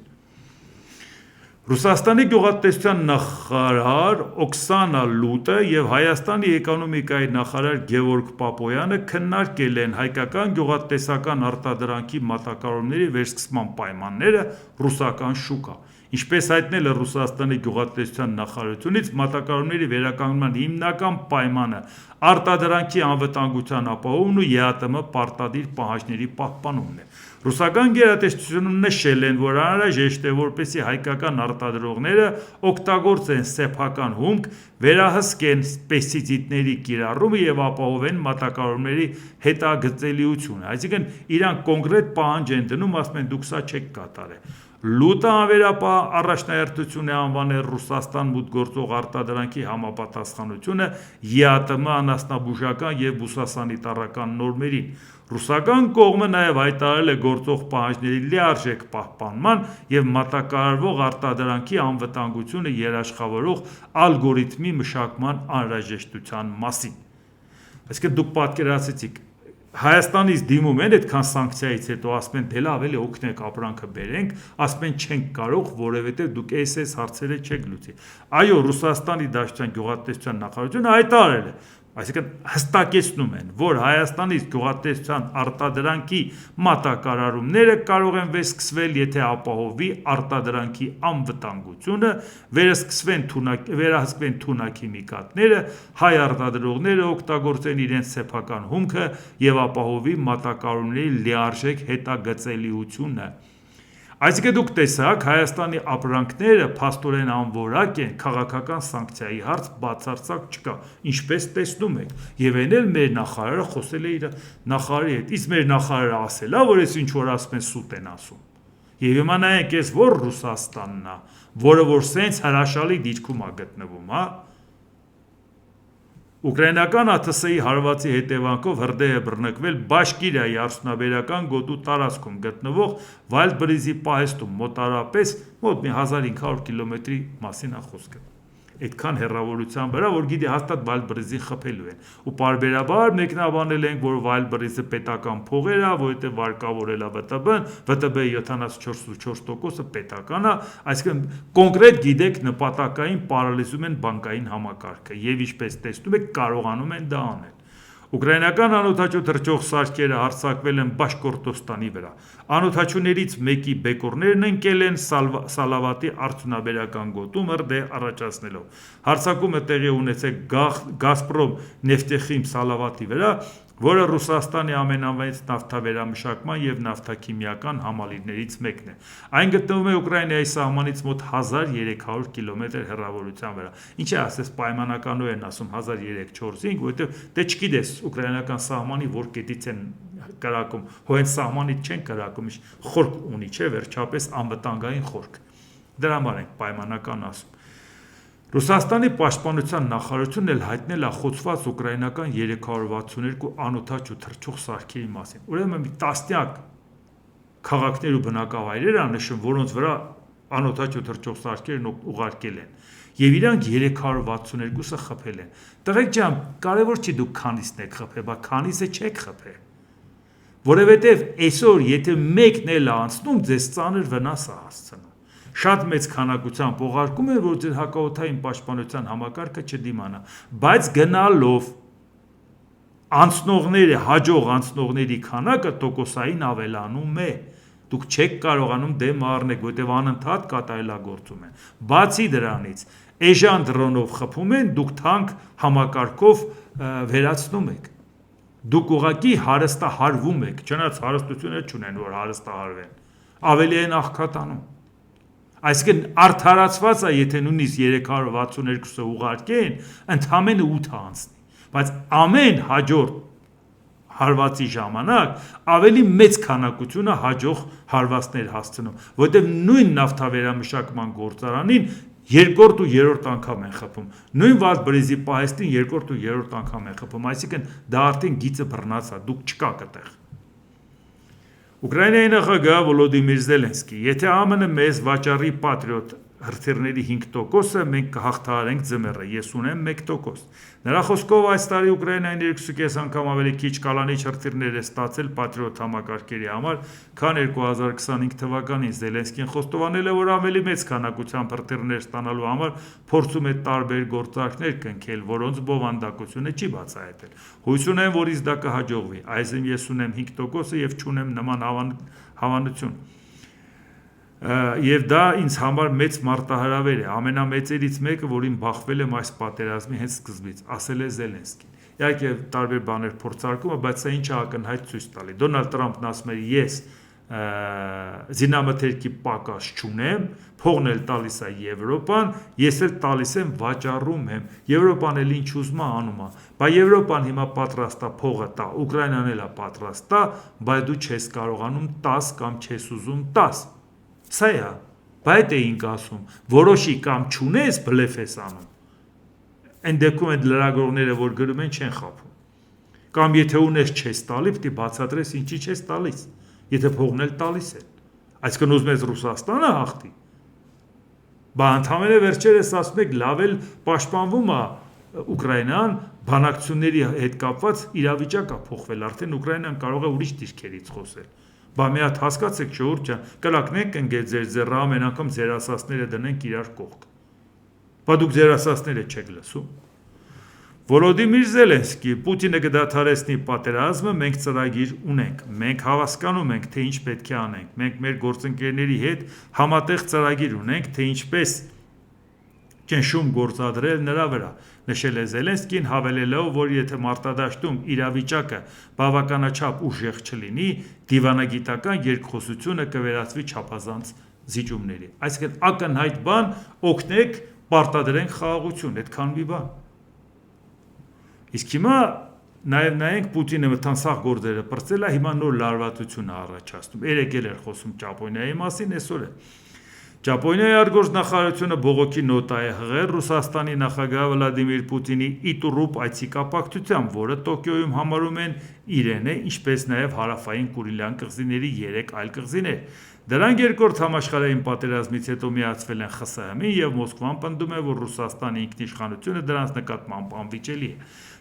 Ռուսաստանի գյուղատնտեսության նախարար Օքսանա Լուտը եւ Հայաստանի էկոնոմիկայի նախարար Գևորգ Պապոյանը քննարկել են հայկական գյուղատնտեսական արտադրանքի մատակարարումների վերսկսման պայմանները ռուսական շուկա։ Ինչպես հայտնել է Ռուսաստանի գյուղատնտեսության նախարարությունից, մատակարարումների վերականգնման հիմնական պայմանը արտադրանքի անվտանգության ապահովումն ու ԵԱՏՄ պարտադիր պահանջների պահպանումն է։ Ռուսական գերատեսչությունը նշել են, որ անհրաժեշտ է, որպեսզի հայկական արտադրողները օգտագործեն սեփական հումք, վերահսկեն պեստիցիդների կիրառումը եւ ապահովեն մատակարարումների հետագծելիությունը։ Այսինքն իրանք կոնկրետ պահանջ են դնում, ասում են դուք սա չեք կատարել։ Լուտը անվերապահ առաջնահերթություն է անվանել Ռուսաստան մուտք գործող արտադրանքի համապատասխանությունը ԵԱՏՄ անասնաբուժական եւ բուսասանիտարական նորմերին։ Ռուսական կողմը նաև հայտարարել է գործող պահանջների լիարժեք պահպանման եւ մատակարարվող արտադրանքի անվտանգությունը երաշխավորող ալգորիթմի մշակման անհրաժեշտության մասին։ Այսինքն դուք պատկերացրեցիք Հայաստանից դիմում են այդքան սանկցիայից հետո ասում են դե լավ էլի օգնեք ապրանքը բերենք, ասում են չենք կարող, որովհետև դուք այս հարցերը չեք լուծի։ Այո, Ռուսաստանի Դաշնության գյուղատնտեսության նախարարությունը հայտարարել է, այսինքն հստակեցնում են, որ Հայաստանից գյուղատնտեսության արտադրանքի մատակարարումները կարող են վերսկսվել, եթե ապահովվի արտադրանքի անվտանգությունը, վերահսկվեն թունաքիմիկատները, հայ արտադրողները օգտագործեն իրենց սեփական հումքը եւ ապահովվի մատակարարումների լիարժեք հետագծելիությունը։ Այսինքն դուք տեսաք Հայաստանի ապրանքները փաստորեն անորակ են, քաղաքական սանկցիայի հարց բացարձակ չկա, ինչպես տեսնում եք։ Եվ այն էլ մեր նախարարը խոսել է իր նախարարի հետ, իսկ մեր նախարարը ասել է, որ այս ինչ որ ասում են սուտ են ասում։ Եվ հիմա նայենք այս որ Ռուսաստանն է, որը որ սենց հրաշալի դիրքում է գտնվում, հա։ Ուկրաինական ԱԹՍ-ի հարվածի հետևանքով հրդեհ է բռնկվել Բաշկիրիայի արդյունաբերական գոտու տարածքում գտնվող Վայլդբրիզի պահեստում, մոտարապես մոտ մի 1500 կիլոմետրի մասին է խոսքը։ Այդքան հեռավորության վրա, որ գիտի հաստատ Վայլդբրիզին խփելու են։ Ու պարբերաբար մեկնաբանել ենք, որ Վայլդբրիզը պետական փողեր է, որովհետև վարկավորել է ՎՏԲ-ն, ՎՏԲ-ի 74% պետական է, այսինքն կոնկրետ գիտեք նպատակային պարալիզում են բանկային համակարգը եւ ինչպես տեսնում եք կարողանում են դա անել։ Ուկրաինական անօդաչու թռչող սարքերը հարձակվել են Բաշկորտոստանի վրա։ Անօդաչուներից մեկի բեկորներն ընկել են Սալավատի արդյունաբերական գոտում հրդեհ առաջացնելով։ Հարձակումը տեղի ունեցել Գազպրոմ նեֆտեխիմ Սալավատի վրա, որը Ռուսաստանի ամենամեծ նավթավերամշակման եւ նավթաքիմիական համալիրներից մեկն է։ Այն գտնվում է Ուկրաինայի սահմանից մոտ 1300 կիլոմետր հեռավորության վրա։ Ինչ է ասես պայմանականով են ասում 1305, որովհետեւ դե չգիտես ուկրաինական սահմանի որ կետից են կրակում, հոյն սահմանից չեն կրակում, խորք ունի, չէ, վերջապես անվտանգային խորք։ Դրա համար ենք պայմանական ասում։ Ռուսաստանի պաշտպանության նախարարությունն էլ հայտնել է խոցված ուկրաինական 362 անօդաչու թռչող սարքերի մասին։ Ուրեմն մի տասնյակ քաղաքներ ու բնակավայրեր են նշում, որոնց վրա անօդաչու թռչող սարքերն ուղարկել են։ Եվ իրանք 362-ը խփել են։ Տղեկ ջան, կարևոր չի դուք քանիսն եք խփել, բայց քանիսը չեք խփել։ Որովհետև այսօր եթե մեկն էլ անցնում, ձեզ ծանր վնաս է հասցնում։ Շատ մեծ քանակությամբ ուղարկում են, որ ձեր հակաօդային պաշտպանության համակարգը չդիմանա, բայց գնալով անցնողները, հաջող անցնողների քանակը տոկոսային ավելանում է։ Դուք չեք կարողանում դեմ առնեք, որտեղ անընդհատ կատարելագործում են։ Բացի դրանից, էժան դրոնով խփում են, դուք թանկ համակարգով վերացնում եք։ Դուք ուղղակի հարստահարվում եք, չնայած հարստությունը չունեն, որ հարստահարվեն։ Ավելի են աղքատանում։ Այսինքն արդարացված է, եթե նույնիսկ 362-ը ուղարկեն, ընդամենը 8 անցնի, բայց ամեն հաջորդ հարվածի ժամանակ ավելի մեծ քանակությունը հաջող հարվածներ հասցնում, որովհետև նույն նավթավերամշակման գործարանին երկրորդ ու երրորդ անգամ են խփում, նույն Վայլդբրիզի պահեստին երկրորդ ու երրորդ անգամ են խփում, այսինքն դա արդեն գիծը բռնած է, դուք չկաք այդտեղ։ Ուկրաինայի նախագահ Վոլոդիմիր Զելենսկի, եթե ԱՄՆ մեզ վաճառի Patriot հրթիռների 5%-ը, մենք կհաղթահարենք ձմեռը, ես ունեմ 1%։ Նրա խոսքով այս տարի Ուկրաինային 2.5 անգամ ավելի քիչ կալանիչ հրթիռներ է ստացել Patriot համակարգերի համար, քան 2025 թվականին։ Զելենսկին խոստովանել է, որ ավելի մեծ քանակությամբ հրթիռներ ստանալու համար փորձում է տարբեր գործարքներ կնքել, որոնց բովանդակությունը չի բացահայտել։ Հույս ունեմ, որ ինձ դա կհաջողվի, այսինքն ես ունեմ 5%-ը եւ չունեմ նման հավանություն։ Եվ դա ինձ համար մեծ մարտահրավեր է, ամենամեծերից մեկը, որին բախվել եմ այս պատերազմի հենց սկզբից, ասել է Զելենսկին։ Իհարկե տարբեր բաներ փորձարկում է, բայց սա ինչ է ակնհայտ ցույց տալի։ Դոնալդ Տրամփն ասում է ես զինամթերքի պակաս չունեմ, փողն էլ տալիս է Եվրոպան, ես էլ տալիս եմ վաճառում եմ։ Եվրոպան էլ ինչ ուզում է անում է։ Բայց Եվրոպան հիմա պատրաստ է փողը տա, Ուկրաինան էլ է պատրաստ է, բայց դու չես կարողանում 10 կամ չես ուզում 10։ Սա է, բայց էինք ասում, որոշի կամ չունես բլեֆ ես անում։ Այն դեպքում այդ լրագրողները, որ գրում են, չեն խաբում։ Կամ եթե ունես չես տալի, պետք է բացատրես ինչի չես տալիս, եթե փողն էլ տալիս են։ Այսինքն ուզում ես Ռուսաստանը հաղթի։ Բա ընդհանրապես վերջերս ասում եք լավ էլ պաշտպանվում է Ուկրաինան, բանակցությունների հետ կապված իրավիճակ է փոխվել, արդեն Ուկրաինան կարող է ուրիշ դիրքերից խոսել։ Բա մի հատ հասկացեք ժողովուրդ ջան, կլակնենք ընկել ձեր ձեռը ամեն անգամ ձեր ասածները դնենք իրար կողք։ Բա դուք ձեր ասածները չեք լսում։ Վոլոդիմիր Զելենսկի, Պուտինը կդադարեցնի պատերազմը, մենք ծրագիր ունենք։ Մենք հասկանում ենք, թե ինչ պետք է անենք։ Մենք մեր գործընկերների հետ համատեղ ծրագիր ունենք, թե ինչպես ճնշում գործադրել նրա վրա, նշել է Զելենսկին, հավելելով, որ եթե մարտադաշտում իրավիճակը բավականաչափ ուժեղ չլինի, դիվանագիտական երկխոսությունը կվերածվի չափազանց զիջումների։ Այսինքն ակնհայտ բան, օգնեք պարտադրենք խաղաղություն, այդքան մի բան։ Իսկ հիմա նաև նայենք Պուտինը մտանցաղ գործերը պրծել է, հիմա նոր լարվածություն է առաջացնում։ Երեկ էր խոսում Ճապոնիայի մասին, այսօր է։ Ճապոնիայի արտգործնախարարությունը բողոքի նոտա է հղել Ռուսաստանի նախագահ Վլադիմիր Պուտինի Իտուրուպ այցի կապակցությամբ, որը Տոկիոյում համարում են իրեն է, ինչպես նաև հարավային Կուրիլյան կղզիների 3 այլ կղզիներ։ Դրանք երկրորդ համաշխարհային պատերազմից հետո միացվել են ԽՍՀՄ-ին եւ Մոսկվան պնդում է, որ Ռուսաստանի ինքնիշխանությունը դրանց նկատմամբ անվիճելի է։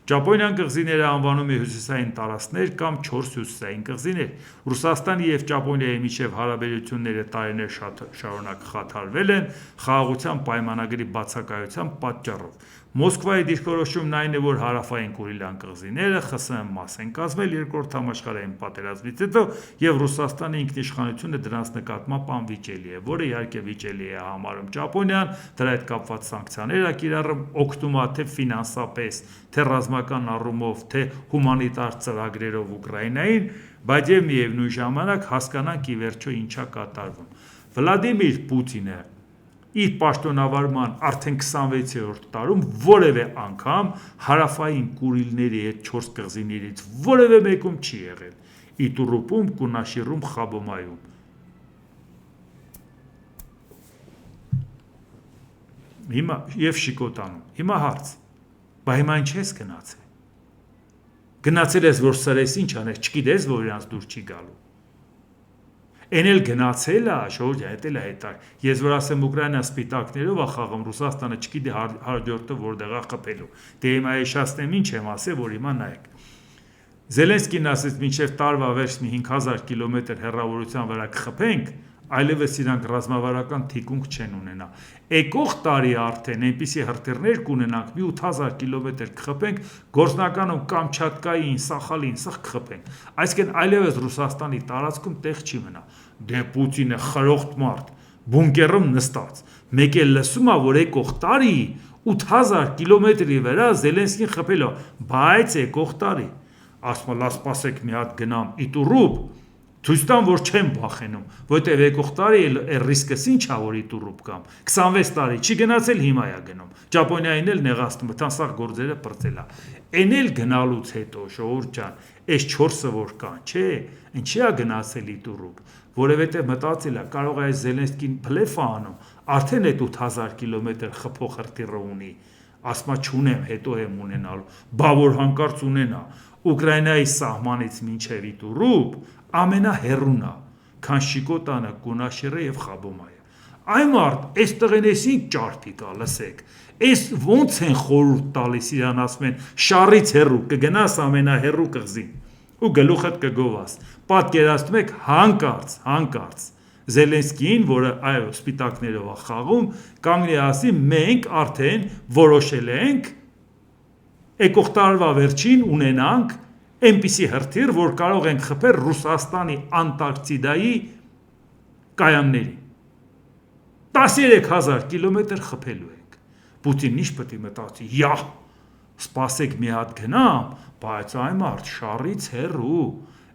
Ճապոնիան կղզիները անվանում է հյուսիսային տարածքներ կամ 4 հյուսիսային կղզիներ։ Ռուսաստանի եւ Ճապոնիայի միջև հարաբերությունները տարիներ շարունակ խաթարվել են խաղաղության պայմանագրի բացակայության պատճառով։ Մոսկվայի դիրքորոշումն այն է, որ հարավային Կուրիլյան կղզիները ԽՍՀՄ մաս են կազմել երկրորդ համաշխարհային պատերազմից հետո եւ Ռուսաստանի ինքնիշխանությունը դրանց նկատմամբ անվիճելի է, որը իհարկե վիճելի է համարում Ճապոնիան, դրա հետ կապված սանկցիաներ կիրառում, օգնում է թե ֆինանսապես, թե ռազմական առումով, թե հումանիտար ծրագրերով Ուկրաինային, բայց եւ միևնույն ժամանակ հասկանանք ի վերջո ինչա կատարվում։ Վլադիմիր Պուտինը իր պաշտոնավարման արդեն 26-րդ տարում որևէ անգամ հարավային Կուրիլների այդ 4 կղզիներից որևէ մեկում չի եղել։ Իտուրուպում, Կունաշիրում, Խաբոմայում։ Հիմա եւ Շիկոտանում։ Հիմա հարց։ Բա հիմա ինչ ես գնացել։ Գնացել ես որ սրես ինչ անես, չգիտես որ իրանց դուր չի գալու։ Էն էլ գնացել է, ժողովուրդ, այդ էլ է հետար։ Ես որ ասեմ Ուկրաինա սպիտակներով է խաղում, Ռուսաստանը չգիտի հաջորդը որտեղ է խփելու։ Դե հիմա եշացնեմ ինչ եմ ասել, որ հիմա նայեք։ Զելենսկին ասեց մինչև տարվա վերջ մի 5000 կիլոմետր հեռավորության վրա կխփենք, այլևս իրանք ռազմավարական թիկունք չեն ունենա։ Եկող տարի արդեն այնպիսի հրթիռներ կունենանք, մի 8000 կիլոմետր կխփենք, գործնականում Կամչատկային, Սախալին, սխ կխփենք։ Այսինքն այլևս Ռուսաստանի տարածքում տեղ չի մնա։ Դե Պուտինը խրոխտ մարդ, բունկերում նստած, մեկ էլ լսում է, որ եկող տարի 8000 կիլոմետրի վրա Զելենսկին խփել է, բայց եկող տարի ասում է լավ սպասեք մի հատ գնամ Իտուրուպ, ցույց տամ որ չեմ բախենում, որտեղ եկող տարի ռիսկս ինչ է որ Իտուրուպ կամ 26 տարի չի գնացել հիմա է գնում։ Ճապոնիային էլ նեղացնում, մտանսաղ գործերը պրծել է։ Էն էլ գնալուց հետո ժողովուրդ ջան, այս 4-ը որ կան, չէ, ինչի է գնացել Իտուրուպ, որովհետև մտածել է կարող է Զելենսկին բլեֆ անում, արդեն այդ 8000 կիլոմետր խփող հրթիռը ունի, ասма չունեմ, հետո եմ ունենալու, բա որ հանկարծ ունենա Ուկրաինայի սահմանից մինչև Իտուրուպ ամենահեռուն է, քան Շիկոտանը, Կունաշիրը եւ Խաբոմայը։ Այն մարդ, այս տղենես ինչ ճարպիկ է, լսեք։ Այս ոնց են խորհուրդ տալիս իրան ասում են շարից հեռու կգնաս ամենահեռու կղզին ու գլուխդ կգովաս։ Պատկերացնում եք հանկարծ Զելենսկին, որը այո սպիտակներով է խաղում, կանգնի ասի մենք արդեն որոշել ենք եկող տարվա վերջին ունենանք այնպիսի հրթիռ, որ կարող ենք խփել Ռուսաստանի Անտարկտիդայի կայաններին։ 13,000 կիլոմետր խփելու ենք։ Պուտինն ինչ պետք է մտածի, սպասեք մի հատ գնամ, բայց այ մարդ շարից հեռու,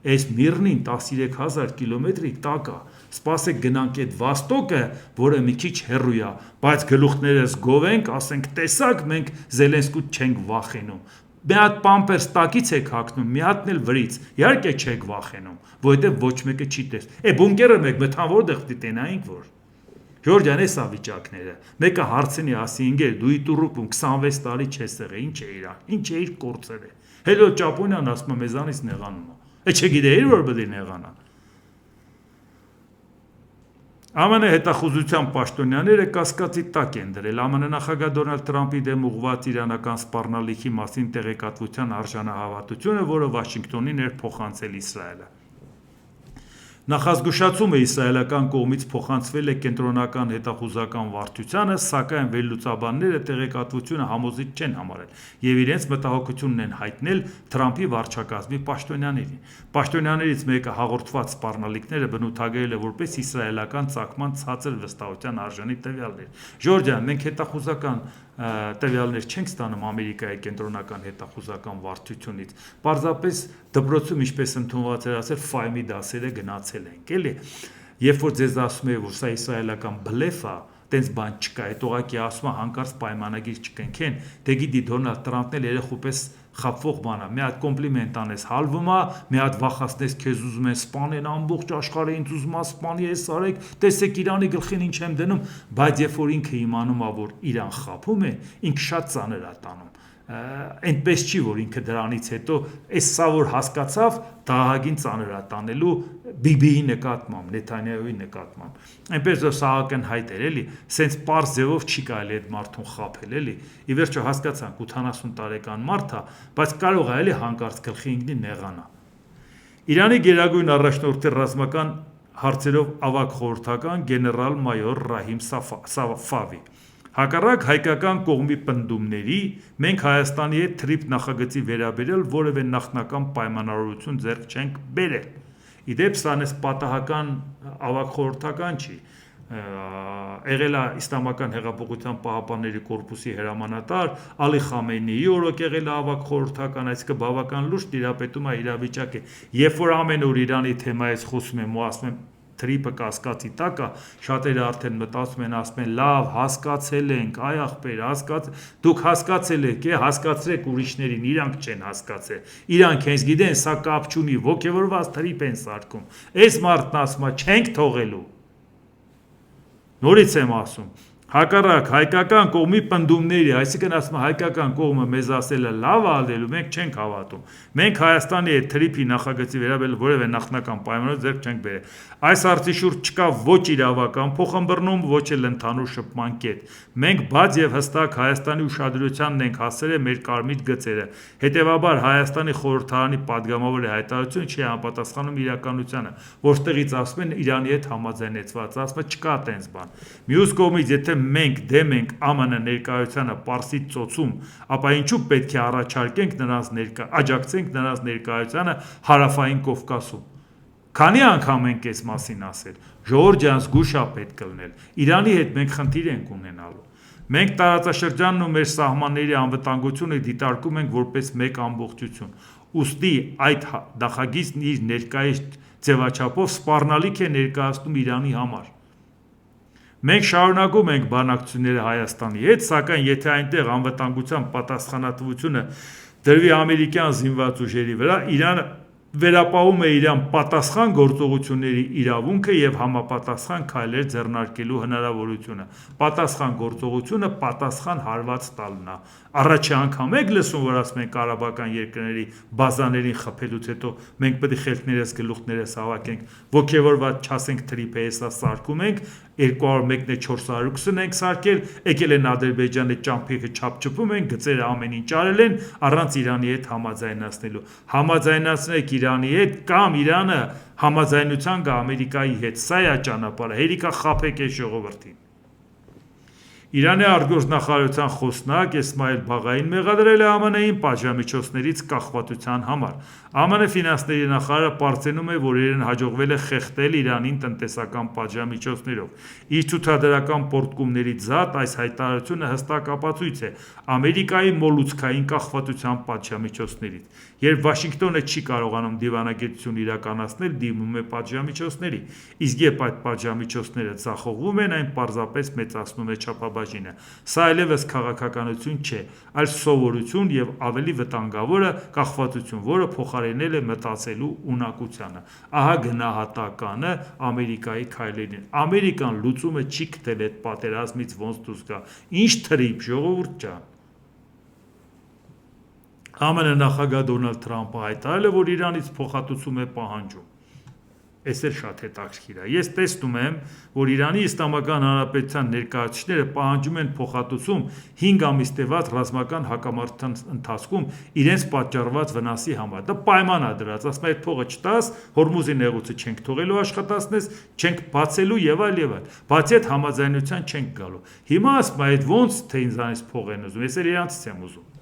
այս Միրնին 13,000 կիլոմետրի տակ է, սպասեք գնանք այդ Վաստոկը, որը մի քիչ հեռու է, բայց գլուխներս գովենք, ասենք տեսակ, մենք Զելենսկուց չենք վախենում։ Մի հատ պամպերս տակից եք հագնում, մի հատն էլ վրից, իհարկե չեք վախենում, որովհետև ոչ մեկը չի տես։ Բունկերը մեկ մթան որտեղ դիտենայինք որ։ Ժորժյան էս է վիճակները։ Մեկը հարցնի ասի ինգեր դու իտուրուպում 26 տարի չես եղել, ինչ է իրա, ինչ է իր կորցել է։ Հետո Ճապոնիան ասում է մեզանից նեղանում է։ Չգիտեիր որ պետք է նեղանա։ ԱՄՆ հետախուզության պաշտոնյաները կասկածի տակ են դրել ԱՄՆ նախագահ Դոնալդ Թրամփի դեմ ուղղված իրանական սպառնալիքի մասին տեղեկատվության արժանահավատությունը, որը Վաշինգտոնին էր փոխանցել Իսրայելը։ Նախազգուշացումը իսրայելական կողմից փոխանցվել է կենտրոնական հետախուզական վարչությանը, սակայն վերլուծաբանները տեղեկատվությունը համոզիչ չեն համարել եւ իրենց մտահոգությունն են հայտնել Թրամփի վարչակազմի պաշտոնյաներին։ Պաշտոնյաներից մեկը հաղորդված սպառնալիքները բնութագրել է որպես իսրայելական ցակման ցածր վստահության արժանի տվյալներ։ Ժորժիան, մենք հետախուզական տվյալներ չենք ստանում Ամերիկայի կենտրոնական հետախուզական վարչությունից։ Պարզապես դպրոցում ինչպես ընդունված էր ասել, ֆայմի դասերը գնացել ենք, էլի։ Երբ որ ձեզ ասում է, որ սա իսրայելական բլեֆ է, տենց բան չկա, այդ ուղղակի ասում է հանկարծ պայմանագիր չկնքեն, դե գիտի Դոնալդ Թրամփն էլ երեխու պես խափվող բան է, մի հատ կոմպլիմենտ անես հալվում է, մի հատ վախացնես քեզ ուզում են սպանեն ամբողջ աշխարհը ինձ ուզում է սպանի էս արեք, տեսեք Իրանի գլխին ինչ եմ դնում, բայց երբ որ ինքը իմանում է, որ Իրան խափում է, ինքը շատ ծանր է տանում։ Այնպես չի, որ ինքը դրանից հետո այս սա որ հասկացավ, դահագին ծանր է տանելու Բիբիի նկատմամբ, Նեթանյահուի նկատմամբ։ Այնպես որ սա ակնհայտ էր, էլի, սենց պարզ ձևով չի կարելի այդ մարդուն խաբել, էլի։ Ի վերջո հասկացանք 80 տարեկան մարդ է, բայց կարող է էլի հանկարծ գլխի ընկնի նեղանա։ Իրանի գերագույն առաջնորդի ռազմական հարցերով ավագ խորհրդական գեներալ-մայոր Ռահիմ Սաֆավի հակառակ հայկական կողմի պնդումների մենք Հայաստանի հետ թրիփ նախագծի վերաբերյալ որևէ նախնական պայմանավորություն ձեռք չենք բերել։ Իդեպ սա նես պատահական ավագ խորհրդական չի, եղել է Իսլամական հեղափոխության պահապանների կորպուսի հրամանատար, Ալի Խամեյնիի օրոք եղել է ավագ խորհրդական, այսինքն բավական լուրջ տիրապետում է իրավիճակը։ Երբ որ ամեն օր Իրանի թեմայից խոսում եմ ու ասում եմ թրիփը կասկածի տակ է, շատերը արդեն մտածում են, ասում են լավ, հասկացել ենք, այ ախպեր, դուք հասկացել եք, հասկացրեք ուրիշներին, իրանք չեն հասկացել, իրանք հենց գիտեն, սա կապ չունի, ոգևորված թրիփ են սարքում, այս մարդն ասում է չենք թողելու։ Նորից եմ ասում, հակառակ հայկական կողմի պնդումների, այսինքն ասում հայկական կողմը մեզ ասել է լավ ալելու, մենք չենք հավատում։ Մենք Հայաստանի հետ թրիփի նախագծի վերաբերյալ որևէ նախնական պայմաններ ձեռք չենք բերել։ Այս հարցի շուրջ չկա ոչ իրավական փոխըմբռնում, ոչ էլ ընդհանուր շփման կետ։ Մենք բաց եւ հստակ Հայաստանի ուշադրությանն ենք հասցրել մեր կարմիր գծերը։ Հետևաբար Հայաստանի խորհրդարանի падգամավորի հայտարարությունը չի համապատասխանում իրականությանը, որտեղից ասում են Իրանի հետ համաձայնեցված, ասում է չկա տենց բան։ Մյուս կողմից, եթե մենք դեմ ենք ԱՄՆ ներկայությանը Պարսից ծոցում, ապա ինչու պետք է առաջարկենք նրանց աջակցենք նրանց ներկայությանը Հարավային Կովկասում։ Քանի անգամ ենք այս մասին ասել, Ժորժիան զգուշ է պետք կլնել, Իրանի հետ մենք խնդիր ենք ունենալու։ Մենք տարածաշրջանն ու մեր սահմանների անվտանգությունը դիտարկում ենք որպես մեկ ամբողջություն։ Ուստի այդ նախագիծն իր ներկայիս ձևաչափով սպառնալիք է ներկայացնում Իրանի համար։ Մենք շարունակում ենք բանակցությունները Հայաստանի հետ, սակայն եթե այնտեղ անվտանգության պատասխանատվությունը դրվի ամերիկյան զինված ուժերի վրա, Իրանը վերապահում է իրան պատասխան գործողությունների իրավունքը եւ համապատասխան քայլեր ձեռնարկելու հնարավորությունը։ Պատասխան գործողությունը պատասխան հարված տալն է։ Առաջի անգամ եք լսում, որ ասում են կարաբական երկրների բազաներին խփելուց հետո մենք պետք է խելքներս գլուխներս հավաքենք, ոգևորված չասենք թրիփ է հեսա սարքում ենք, 201-ն է 420 ենք սարքել, եկել են Ադրբեջանի ճամփիկը չափչփում են, գծերը ամեն ինչ արել են առանց Իրանի հետ համաձայնացնելու։ Համաձայնացնեք Իրանի հետ կամ Իրանը համաձայնության գա Ամերիկայի հետ, սա է ճանապարհը, հերիքա խափեք այս ժողովրդին։ Իրանի արտգործնախարարության խոսնակ Էսմայել Բաղային մեղադրել է ԱՄՆ-ին պատժամիջոցներից կախվածության համար։ ԱՄՆ ֆինանսների նախարարը պարզենում է, որ իրեն հաջողվել է խեղդել Իրանին տնտեսական պատժամիջոցներով։ Իր ցուցադրական պոռթկումների զատ այս հայտարարությունը հստակ ապացույց է Ամերիկայի մոլուցքային կախվածության պատժամիջոցներից։ Երբ Վաշինգտոնը չի կարողանում դիվանագիտություն իրականացնել, դիմում է պատժամիջոցների, իսկ երբ այդ պատժամիջոցները ձախողվում են, այն պարզապես մեծացնում է չափաբաժինը։ Սա այլևս քաղաքականություն չէ, այլ սովորություն եւ ավելի վտանգավորը կախվածություն, որը փոխարինել է մտածելու ունակությանը։ Ահա գնահատականը Ամերիկայի քայլերին։ Ամերիկան լուծումը չի գտել այդ պատերազմից ոնց դուրս գա։ Ինչ թրիփ, ժողովուրդ ջան։ ԱՄՆ նախագահ Դոնալդ Թրամփը հայտարարել է, որ Իրանից փոխհատուցում է պահանջում։ Այս էլ շատ հետաքրքիր է։ Ես տեսնում եմ, որ Իրանի Իսլամական Հանրապետության ներկայացուցիչները պահանջում են փոխհատուցում 5 ամիս տևած ռազմական հակամարտության ընթացքում իրենց պատճառված վնասի համար։ Դա պայման է դրած, ասում է, այդ փողը չտաս, Հորմուզի նեղուցը չենք թողելու աշխատացնես, չենք բացելու եւ այլ եւ այլ։ Բացի այդ համաձայնության չենք գալու։ Հիմա ասում է, այդ ոնց թե ինձանից փող են ուզում։ Ես էլ իրանցից եմ ուզում։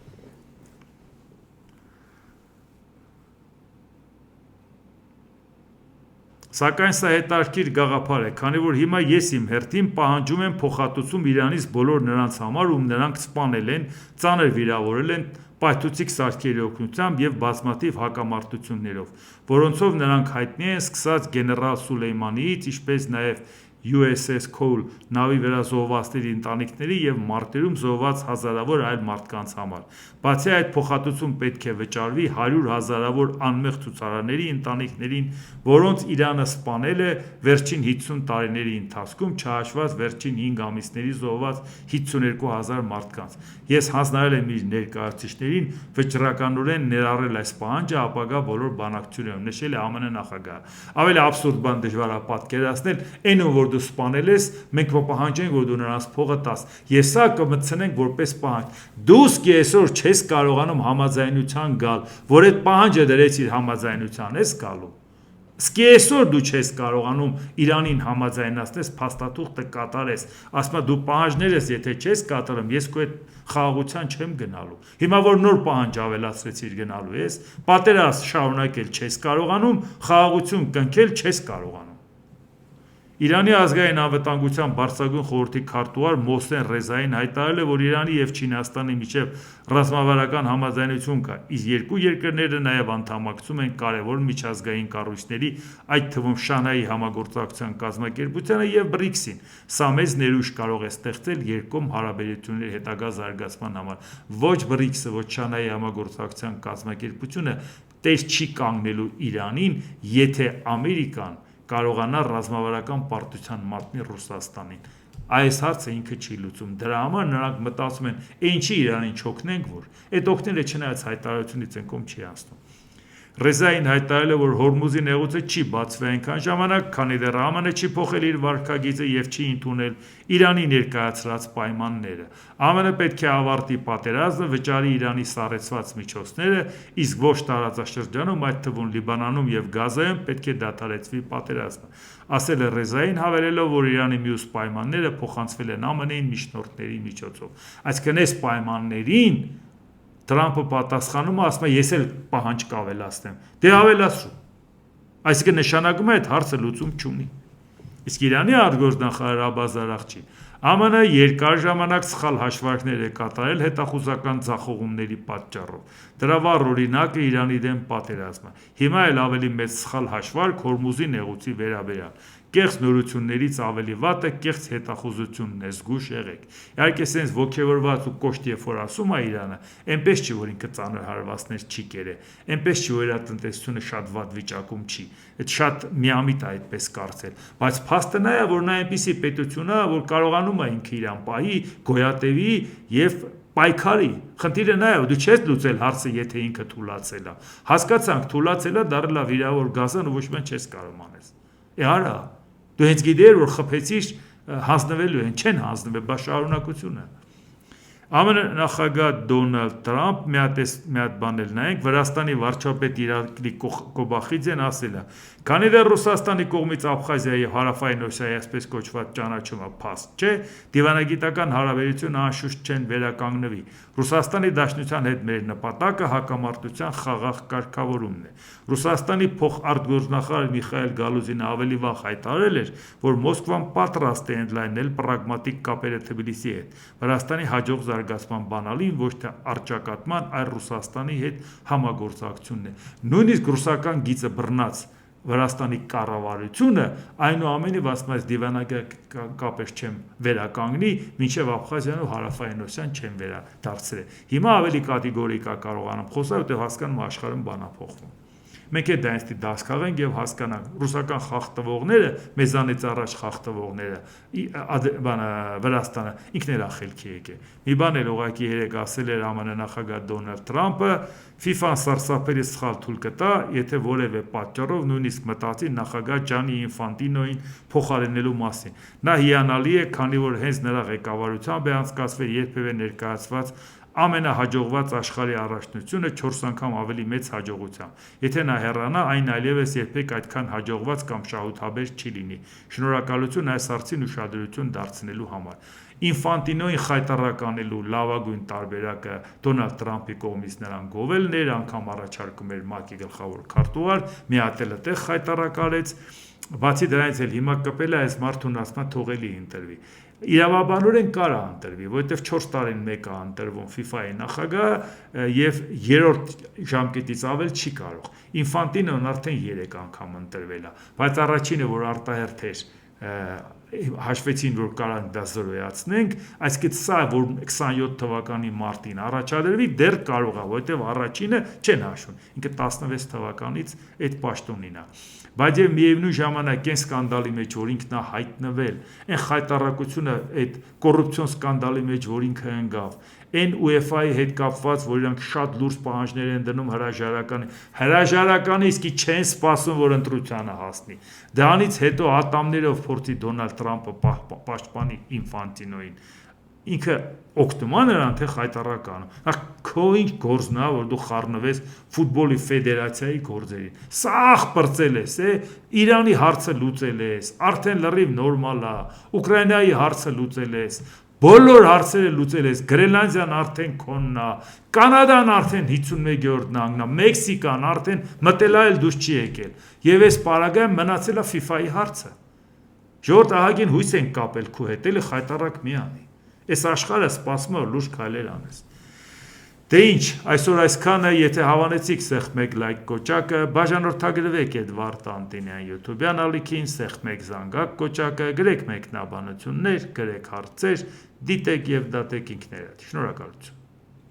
Սակայն սա հետաքրքիր գաղափար է, քանի որ հիմա ես իմ հերթին պահանջում եմ փոխհատուցում Իրանից բոլոր նրանց համար, ում նրանք սպանել են, ծանր վիրավորել են պայթուցիկ սարքերի օգնությամբ եւ բազմաթիվ հակամարտություններով, որոնցով նրանք հայտնի են սկսած գեներալ Սուլեյմանիից, ինչպես նաեւ USS Cole նավի վրա զոհվածների ընտանիքների եւ մարտերում զոհված հազարավոր այլ մարդկանց համար։ Բացի այդ, փոխհատուցում պետք է վճարվի 100 հազարավոր անմեղ ցուցարարների ընտանիքներին, որոնց Իրանը սպանել է վերջին 50 տարիների ընթացքում, չհաշված վերջին 5 ամիսների զոհված 52,000 մարդկանց։ Ես հանձնարարել եմ իր ներկայացուցիչներին վճռականորեն ներառել այս պահանջը ապագա բոլոր բանակցություններում, նշել է ԱՄՆ նախագահը։ Ավելի աբսուրդ բան դժվար է պատկերացնել, այն որ դու սպանել ես, մենք կպահանջենք, որ դու նրանց փողը տաս։ Ես սա կմտցնենք որպես պահանջ։ Դու սկի այսօր չես կարողանում համաձայնության գալ, որ այդ պահանջը դրեցիր համաձայնության ես գալու։ Սկի այսօր դու չես կարողանում Իրանին համաձայնացնես, փաստաթուղթը կատարես, ասում է դու պահանջներս եթե չես կատարում, ես քո այդ խաղաղության չեմ գնալու։ Հիմա որ նոր պահանջ ավելացրեցիր գնալու ես, պատերազմ շարունակել չես կարողանում, խաղաղություն կնքել չես կարողանում։ Իրանի ազգային անվտանգության բարձրագույն խորհրդի քարտուղար Մոհսեն Ռեզային հայտարարել է, որ Իրանի եւ Չինաստանի միջև ռազմավարական համաձայնություն կա, իսկ երկու երկրները նաեւ անդամակցում են կարևոր միջազգային կառույցների, այդ թվում Շանհայի համագործակցության կազմակերպությանը եւ BRICS-ին։ Սա մեծ ներուժ կարող է ստեղծել երկկողմ հարաբերությունների հետագա զարգացման համար։ Ոչ BRICS-ը, ոչ Շանհայի համագործակցության կազմակերպությունը տես չի կանգնելու Իրանին, եթե Ամերիկան կարողանա ռազմավարական պարտության մատնի Ռուսաստանին։ Այս հարցը ինքը չի լուծում։ Դրա համար նրանք մտածում են, ինչի Իրանին չօգնենք, որ այդ օգնելը չնայած հայտարարությունից են կողմ չի անցնում։ Ռեզային հայտարարել է, որ Հորմուզի նեղուցը չի բացվի այնքան ժամանակ, քանի դեռ ԱՄՆ չի փոխել իր վարքագիծը եւ չի ընդունել Իրանի ներկայացրած պայմանները։ ԱՄՆ պետք է ավարտի պատերազմը, վճարի Իրանի սառեցված միջոցները, իսկ ոչ տարածաշրջանում, այդ թվում Լիբանանում եւ Գազայում պետք է դադարեցվի պատերազմը։ Ասել է Ռեզային, հավելելով, որ Իրանի մյուս պայմանները փոխանցվել են ԱՄՆ-ին միջնորդների միջոցով։ Այսինքն այս պայմաններին Թրամփը պատասխանում է, ասում է, ես էլ պահանջ կավելացնեմ։ Դե ավելացրու։ Այսինքն նշանակում է այդ հարցը լուծում չունի։ Իսկ Իրանի արտգործնախարար Աբբաս Արաղչի ԱՄՆ երկար ժամանակ սխալ հաշվարկներ է կատարել հետախուզական ձախողումների պատճառով։ Դրա վառ օրինակը Իրանի դեմ պատերազմը։ Հիմա էլ ավելի մեծ սխալ հաշվարկ Հորմուզի նեղուցի վերաբերյալ։ Կեղծ նորություններից ավելի վատը կեղծ հետախուզությունն է, զգույշ եղեք։ Իհարկե սենց ոգևորված ու կոշտ երբ որ ասում է Իրանը, այնպես չի, որ ինքը ծանր հարվածներ չի կերել, այնպես չի, որ իր տնտեսությունը շատ վատ վիճակում չի։ Այդ շատ միամիտ է այդպես կարծել, բայց փաստը նա է, որ նա այնպիսի պետություն է, որ կարողանում է ինքը իրան պահի, գոյատևի եւ պայքարի։ Խնդիրը նա է, որ դու չես լուծել հարցը, եթե ինքը թուլացել է։ Հասկացանք, թուլացել է, դարել է վիրավոր գազան ու ոչ մի չես կարող անես։ Արա, դու հենց գիտեր, որ խփեցիր, հանձնվելու են, չեն հանձնվել, բա շարունակությունը։ ԱՄՆ նախագահ Դոնալդ Տրամփ մի հատ բան էլ նայենք, Վրաստանի վարչապետ Իրակլի Կոբախիձեն ասել է. քանի դեռ Ռուսաստանի կողմից Աբխազիայի եւ Հարավային Օսիայի այսպես կոչված ճանաչումը փաստ չէ, դիվանագիտական հարաբերությունը անշուշտ չեն վերականգնվի։ Ռուսաստանի Դաշնության հետ մեր նպատակը հակամարտության խաղաղ կարգավորումն է։ Ռուսաստանի փոխարտգործնախարար Միխայել Գալուզինը ավելի վաղ հայտարարել էր, որ Մոսկվան պատրաստ է ընդլայնել պրագմատիկ կապերը Թբիլիսիի հետ։ Վրաստանի հաջող զարգացման բանալին ոչ թե առճակատման, այլ Ռուսաստանի հետ համագործակցությունն է։ Նույնիսկ ռուսական գիծը բռնած Վրաստանի կառավարությունը այնուամենայնիվ ասում է դիվանագիտական կապեր չեմ վերականգնի, մինչև Աբխազիան ու Հարավային Օսիան չեն վերադարձրել։ Հիմա ավելի կատեգորիկ է կարողանում խոսալ, որտեղ հասկանում աշխարհում բան է փոխվում։ Մենք է դա ինստի դաս քաղենք եւ հասկանանք ռուսական խախտվողները, մեզանից առաջ խախտվողները, Վրաստանը ինքն էլ ախելքի եկել։ Մի բան էլ ուղղակի երեք ասել էր ԱՄՆ նախագահ Դոնալդ Տրամփը, FIFA-ն սարսափելի սխալ թույլ կտա, եթե որևէ պատճառով նույնիսկ մտածի նախագահ Ջանի Ինֆանտինոին փոխարինելու մասին։ Նա հիանալի է, քանի որ հենց նրա ղեկավարությամբ է անցկացվել երբևէ ներկայացված ամենահաջողված աշխարհի առաջնությունը 4 անգամ ավելի մեծ հաջողությամբ։ Եթե նա հեռանա, այն այլևս երբեք այդքան հաջողված կամ շահութաբեր չի լինի։ Շնորհակալություն այս հարցին ուշադրություն դարձնելու համար։ Ինֆանտինոին խայտառականելու լավագույն տարբերակը Դոնալդ Տրամփի կողմից նրան գովելն էր, անգամ առաջարկում էր ՄԱԿ-ի գլխավոր քարտուղար, մի հատ էլ այդտեղ խայտառակալեց։ Բացի դրանից էլ հիմա կպել է այս մարդուն ասում թողելի ընտրվի։ Իրավաբանորեն կարա ընտրվի, որովհետև 4 տարին մեկ է ընտրվում FIFA-ի նախագահը եւ երրորդ ժամկետից ավել չի կարող։ Ինֆանտինոն արդեն 3 անգամ ընտրվել է, բայց առաջինը, որ արտահերթ էր, հաշվեցին, որ կարող դա զրոյացնենք, այսինքն սա, որ 27 թվականի մարտին առաջադրվի, դեռ կարող է, որովհետև առաջինը չեն հաշվում, ինքը 16 թվականից այդ պաշտոնին է։ Բայց եւ միևնույն ժամանակ այն սկանդալի մեջ, որ ինքն է հայտնվել, այն խայտառակությունը այդ կոռուպցիոն սկանդալի մեջ, որ ինքը ընկավ, այն UEFA-ի հետ կապված, որ իրանք շատ լուրջ պահանջներ են դնում հրաժարականի իսկի չեն սպասում, որ ընտրությանը հասնի։ Դրանից հետո ատամներով փորձի Դոնալդ Տրամփը պաշտպանի Ինֆանտինոին։ Ինքը օգնում է նրան, թե խայտառականը։ Քո ինչ գործն է, որ դու խառնվես ֆուտբոլի ֆեդերացիայի գործերին։ Սաղ պրծել ես, Իրանի հարցը լուծել ես, արդեն լրիվ նորմալ է, Ուկրաինայի հարցը լուծել ես, բոլոր հարցերը լուծել ես, Գրենլանդիան արդեն քոնն է, Կանադան արդեն 51-րդ նահանգն է, Մեքսիկան արդեն մտել է, դուրս չի եկել։ Եվ այս պարագայում մնացել է FIFA-ի հարցը։ Ժողովուրդ ահագին հույս են կապել քո հետ, էլի խայտառակ մի անի։ Այս աշխարհը սպասում է, որ լուրջ քայլեր անես։ Դե ինչ, այսօր այսքանը, եթե հավանեցիք, սեղմեք լայք կոճակը, բաժանորդագրվեք Էդվարդ Անտոնյան YouTube-յան ալիքին, սեղմեք զանգակ կոճակը, գրեք մեկնաբանություններ, գրեք հարցեր, դիտեք եւ դատեք ինքներդ։ Շնորհակալություն։